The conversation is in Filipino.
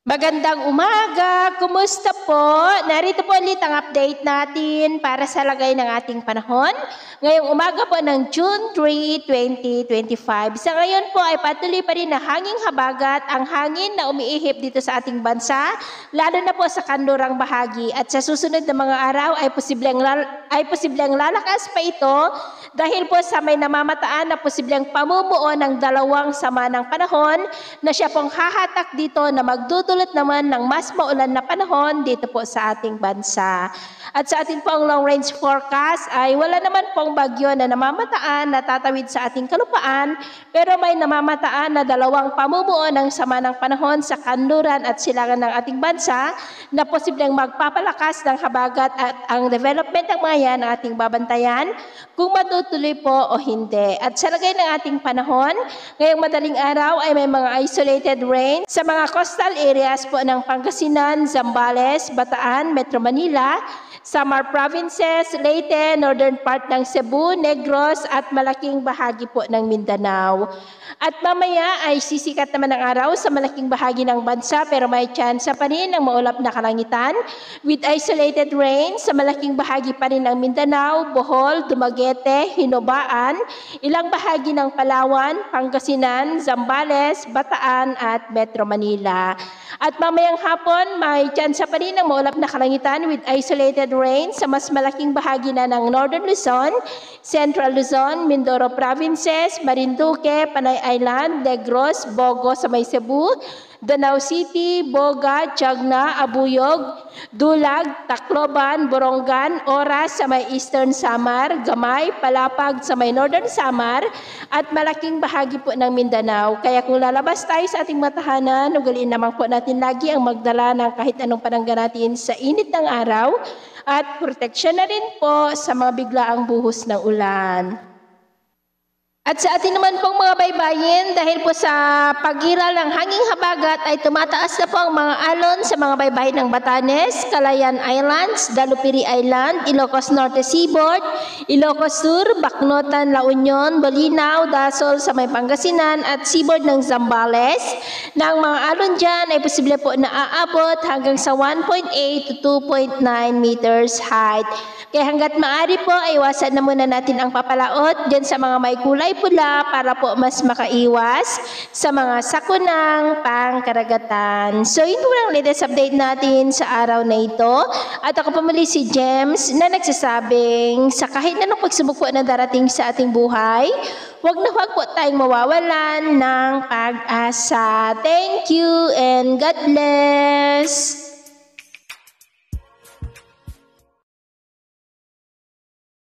Magandang umaga! Kumusta po? Narito po ulit ang update natin para sa lagay ng ating panahon. Ngayong umaga po ng June 3, 2025. Sa ngayon po ay patuloy pa rin na hanging habagat ang hangin na umiihip dito sa ating bansa, lalo na po sa kanlurang bahagi. At sa susunod na mga araw ay posibleng lalakas pa ito dahil po sa may namamataan na posibleng pamumuo ng dalawang sama ng panahon na siya pong hahatak dito na magdudulot naman ng mas maulan na panahon dito po sa ating bansa. At sa ating pong long range forecast ay wala naman pong bagyo na namamataan na tatawid sa ating kalupaan, pero may namamataan na dalawang pamumuo ng sama ng panahon sa kanluran at silangan ng ating bansa na posibleng magpapalakas ng habagat at ang development ng mga yan ang ating babantayan kung matutuloy po o hindi. At sa lagay ng ating panahon, ngayong madaling araw ay may mga isolated rain sa mga coastal areas po ng Pangasinan, Zambales, Bataan, Metro Manila, Samar Provinces, Leyte, northern part ng Cebu, Negros at malaking bahagi po ng Mindanao. At mamaya ay sisikat naman ang araw sa malaking bahagi ng bansa pero may tsansa pa rin ng maulap na kalangitan with isolated rain sa malaking bahagi pa rin ng Mindanao, Bohol, Dumaguete, Hinobaan, ilang bahagi ng Palawan, Pangasinan, Zambales, Bataan at Metro Manila. At mamayang hapon, may tsansa pa rin ng maulap na kalangitan with isolated rain sa mas malaking bahagi na ng Northern Luzon, Central Luzon, Mindoro Provinces, Marinduque, Panay Island, Negros, Bogo sa may Cebu, Danau City, Boga, Tiagna, Abuyog, Dulag, Tacloban, Borongan, Oras sa may Eastern Samar, Gamay, Palapag sa may Northern Samar, at malaking bahagi po ng Mindanao. Kaya kung lalabas tayo sa ating matahanan, ugaliin naman po natin lagi ang magdala ng kahit anong panangga natin sa init ng araw at proteksyon na rin po sa mga biglaang buhos ng ulan. At sa atin naman pong mga baybayin, dahil po sa pagiral ng hanging habagat ay tumataas na po ang mga alon sa mga baybayin ng Batanes, Calayan Islands, Dalupiri Island, Ilocos Norte Seaboard, Ilocos Sur, Bacnotan, La Union, Bolinao, Dasol sa may Pangasinan at seaboard ng Zambales. Na ang mga alon dyan ay posible po na aabot hanggang sa 1.8 to 2.9 meters height. Kaya hanggat maaari po ay iwasan na muna natin ang papalaot dyan sa mga may kulay pula para po mas makaiwas sa mga sakunang pangkaragatan. So yun po ang latest update natin sa araw na ito. At ako po muli si James na nagsasabing sa kahit anong pagsubok po na darating sa ating buhay, huwag na huwag po tayong mawawalan ng pag-asa. Thank you and God bless!